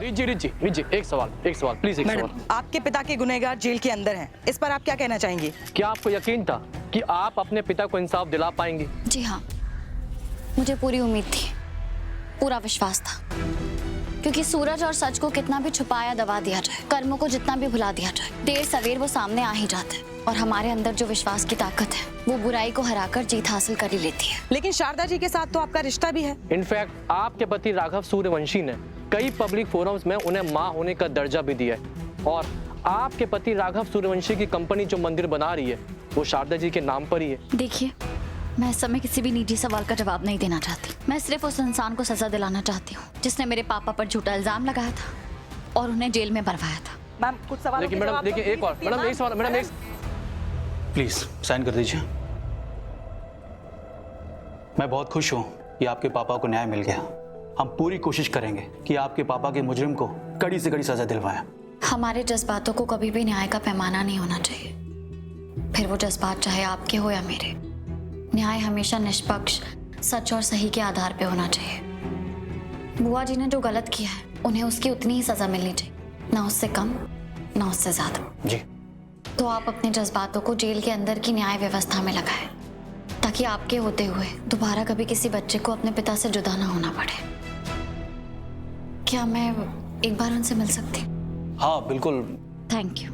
रिजी रिजी रिजी, एक सवाल प्लीज, एक मैडम, सवाल। आपके पिता के गुनहगार जेल के अंदर हैं। इस पर आप क्या कहना चाहेंगे? क्या आपको यकीन था कि आप अपने पिता को इंसाफ दिला पाएंगी? जी हाँ, मुझे पूरी उम्मीद थी, पूरा विश्वास था, क्योंकि सूरज और सच को कितना भी छुपाया दबा दिया जाए, कर्मों को जितना भी भुला दिया जाए, देर सवेर वो सामने आ ही जाते हैं। और हमारे अंदर जो विश्वास की ताकत है, वो बुराई को हराकर जीत हासिल कर ही लेती है। लेकिन शारदा जी के साथ तो आपका रिश्ता भी है। इनफैक्ट आपके पति राघव सूर्यवंशी ने कई पब्लिक फोरम्स में उन्हें माँ होने का दर्जा भी दिया है। और आपके पति राघव सूर्यवंशी की कंपनी जो मंदिर बना रही है, वो शारदा जी के नाम पर ही है। देखिए, मैं इस समय किसी भी निजी सवाल का जवाब नहीं देना चाहती। मैं सिर्फ उस इंसान को सजा दिलाना चाहती हूँ जिसने मेरे पापा पर झूठा इल्जाम लगाया था और उन्हें जेल में भरवाया था। मैम, कुछ सवाल। लेकिन मैडम देखिए, एक और मैडम, एक सवाल मैडम, एक प्लीज साइन कर दीजिए। मैं बहुत खुश हूं कि आपके पापा को न्याय मिल गया। हम पूरी कोशिश करेंगे कि आपके पापा के मुजरिम को कड़ी से कड़ी सजा दिलवाएं। हमारे जज्बातों को कभी भी न्याय का पैमाना नहीं होना चाहिए, फिर वो जज्बात चाहे आपके हो या मेरे। न्याय हमेशा निष्पक्ष, सच और सही के आधार पे होना चाहिए। बुआ जी ने जो गलत किया है, उन्हें उसकी उतनी ही सजा मिलनी चाहिए, ना उससे कम ना उससे ज्यादा। जी। तो आप अपने जज्बातों को जेल के अंदर की न्याय व्यवस्था में लगाएं, ताकि आपके होते हुए दोबारा कभी किसी बच्चे को अपने पिता से जुदा ना होना पड़े। क्या मैं एक बार उनसे मिल सकती? हाँ बिल्कुल। Thank you.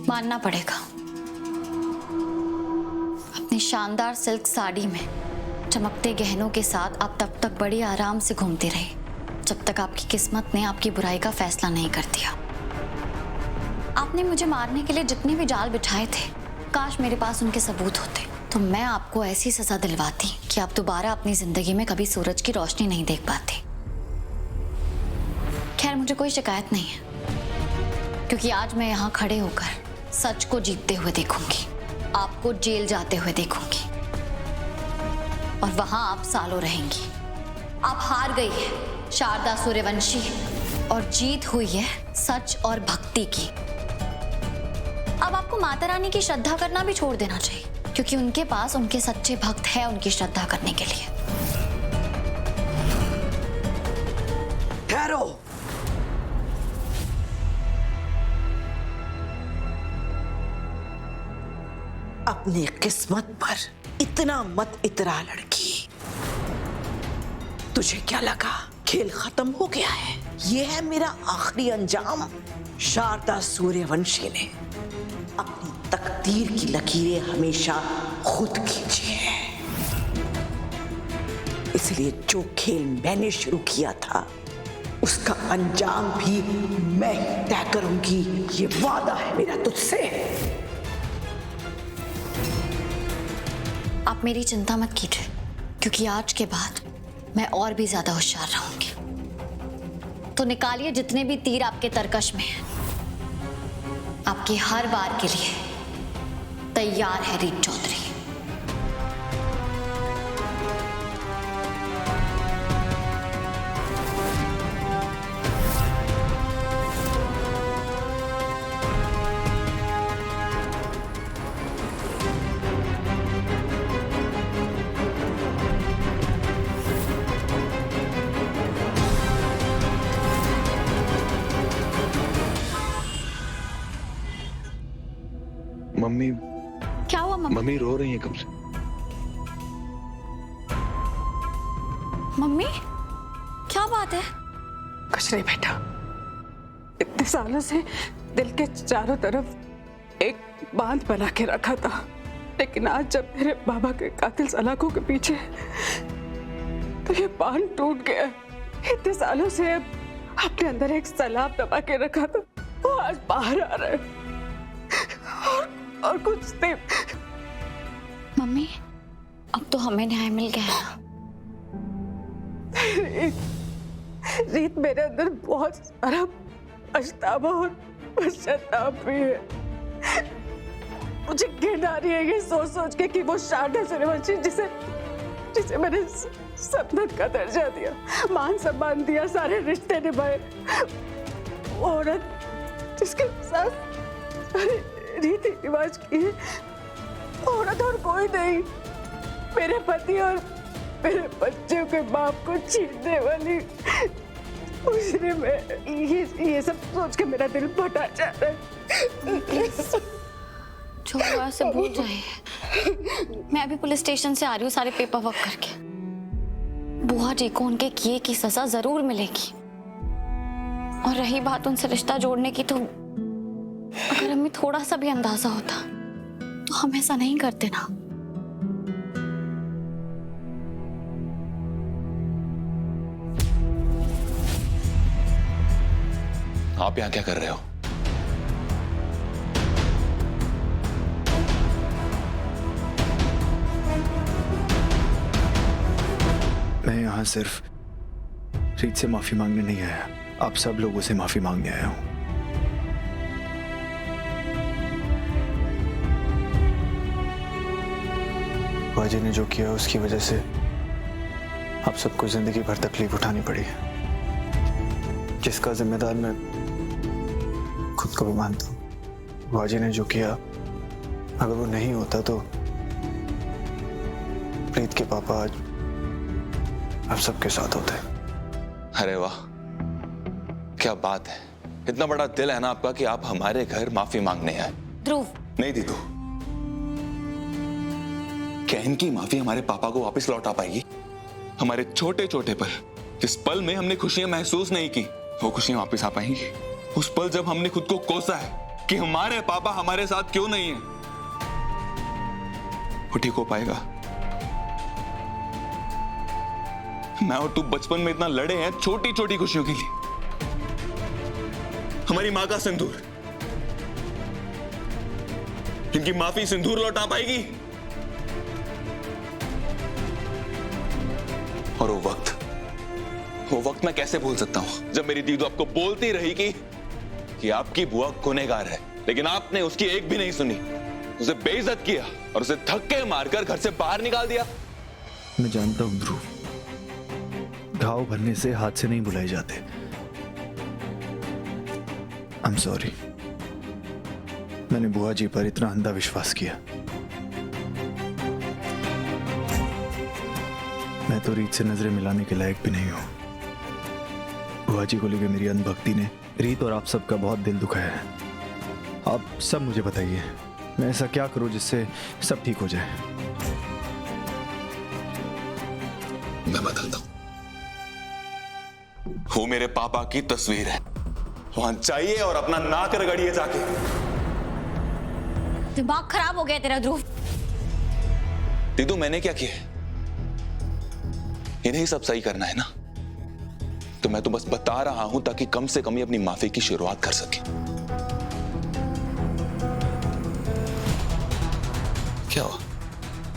मानना पड़ेगा, अपनी शानदार सिल्क साड़ी में चमकते गहनों के साथ आप तब तक बड़ी आराम से घूमती रही जब तक आपकी किस्मत ने आपकी बुराई का फैसला नहीं कर दिया। आपने मुझे मारने के लिए जितने भी जाल बिछाए थे, काश मेरे पास उनके सबूत होते, तो मैं आपको ऐसी सजा दिलवाती कि आप दोबारा अपनी जिंदगी में कभी सूरज की रोशनी नहीं देख पाते। खैर, मुझे कोई शिकायत नहीं है, क्योंकि आज मैं यहाँ खड़े होकर सच को जीतते हुए देखूंगी, आपको जेल जाते हुए देखूंगी, और वहां आप सालों रहेंगी। आप हार गई है शारदा सूर्यवंशी, और जीत हुई है सच और भक्ति की। अब आपको माता रानी की श्रद्धा करना भी छोड़ देना चाहिए, क्योंकि उनके पास उनके सच्चे भक्त हैं उनकी श्रद्धा करने के लिए। ठहरो। अपनी किस्मत पर इतना मत इतरा लड़की। तुझे क्या लगा खेल खत्म हो गया है? ये है मेरा आखिरी अंजाम। शारदा सूर्यवंशी ने अपनी तकदीर की लकीरें हमेशा खुद खींची है, इसलिए जो खेल मैंने शुरू किया था, उसका अंजाम भी मैं ही तय करूंगी। ये वादा है मेरा तुझसे। आप मेरी चिंता मत कीजिए, क्योंकि आज के बाद मैं और भी ज्यादा होशियार रहूंगी। तो निकालिए जितने भी तीर आपके तरकश में हैं। आपके हर बार के लिए तैयार है रीत चौधरी। मम्मी, क्या हुआ मम्मी? मम्मी रो रही है कब से। मम्मी, क्या बात है? कुछ नहीं बेटा, इतने सालों से दिल के चारों तरफ एक बांध बना के रखा था, लेकिन आज जब मेरे बाबा के कातिल सलाखों के पीछे, तो ये बांध टूट गया। इतने सालों से अपने अंदर एक सलाब दबा के रखा था, वो आज बाहर आ रहा है। और कुछ नहीं। मम्मी, अब तो हमें न्याय मिल गया है ना? रीत, मेरे अंदर बहुत सारा पछतावा और पश्चाताप भी है। मुझे घिन आ रही है ये सोच सोच के कि वो शारदा सूर्यवंशी जिसे मैंने सल्तनत का दर्जा दिया, मान सम्मान दिया, सारे रिश्ते निभाए, औरत जिसके साथ सारे रीति रिवाज की औरत और कोई नहीं, मेरे पति और मेरे बच्चों के बाप को छीनने वाली उसने मैं ये सब सोच के मेरा दिल फटा जा रहा है। जो हुआ से भूल जाइए। मैं अभी पुलिस स्टेशन से आ रही हूँ सारे पेपर वर्क करके। बुआ जी को उनके किए की सजा जरूर मिलेगी। और रही बात उनसे रिश्ता जोड़ने की, तो अगर हमें थोड़ा सा भी अंदाजा होता तो हम ऐसा नहीं करते ना। आप यहाँ क्या कर रहे हो? मैं यहाँ सिर्फ रीत से माफी मांगने नहीं आया, आप सब लोगों से माफी मांगने आया हूँ। बाजी ने जो किया उसकी वजह से आप सबको जिंदगी भर तकलीफ उठानी पड़ी, जिसका जिम्मेदार मैं खुद को भी मानता हूँ। बाजी ने जो किया, अगर वो नहीं होता तो प्रीत के पापा आज आप सबके साथ होते। अरे वाह, क्या बात है। इतना बड़ा दिल है ना आपका कि आप हमारे घर माफी मांगने आए। ध्रुव, नहीं दीदू, क्या इनकी माफी हमारे पापा को वापस लौटा पाएगी? हमारे छोटे छोटे पल, जिस पल में हमने खुशियां महसूस नहीं की, वो खुशियां वापस आ पाएंगी? उस पल जब हमने खुद को कोसा है कि हमारे पापा हमारे साथ क्यों नहीं है, वो ठीक हो पाएगा? मैं और तू बचपन में इतना लड़े हैं छोटी छोटी खुशियों के लिए। हमारी मां का सिंदूर, इनकी माफी सिंदूर लौटा पाएगी? और वो वक्त मैं कैसे भूल सकता हूं जब मेरी दीदू आपको बोलती रही कि आपकी बुआ गुनहगार है, लेकिन आपने उसकी एक भी नहीं सुनी, उसे बेइज्जत किया और उसे धक्के मारकर घर से बाहर निकाल दिया। मैं जानता हूं ध्रुव, घाव भरने से हाथ से नहीं बुलाए जाते। आई एम सॉरी, मैंने बुआ जी पर इतना अंधा विश्वास किया। मैं तो रीत से नजरें मिलाने के लायक भी नहीं हूं। बुआ जी को लेकर मेरी अंधभक्ति ने रीत और आप सबका बहुत दिल दुखाया है। आप सब मुझे बताइए, मैं ऐसा क्या करूं जिससे सब ठीक हो जाए? मैं बताता हूं। वो मेरे पापा की तस्वीर है, वहां जाइए और अपना नाक रगड़िए जाके। दिमाग खराब हो गया तेरा ध्रुव। दीदू, मैंने क्या किया? इन्हें सब सही करना है ना, तो मैं तो बस बता रहा हूं ताकि कम से कम ये अपनी माफी की शुरुआत कर सके। क्या हुआ?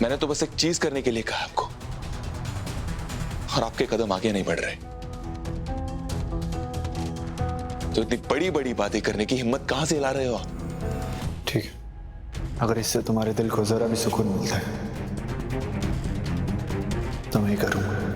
मैंने तो बस एक चीज करने के लिए कहा आपको, और आपके कदम आगे नहीं बढ़ रहे। तो इतनी बड़ी बड़ी बातें करने की हिम्मत कहां से ला रहे हो आप? ठीक है, अगर इससे तुम्हारे दिल को जरा भी सुकून मिलता है तो मैं ही करूंगा।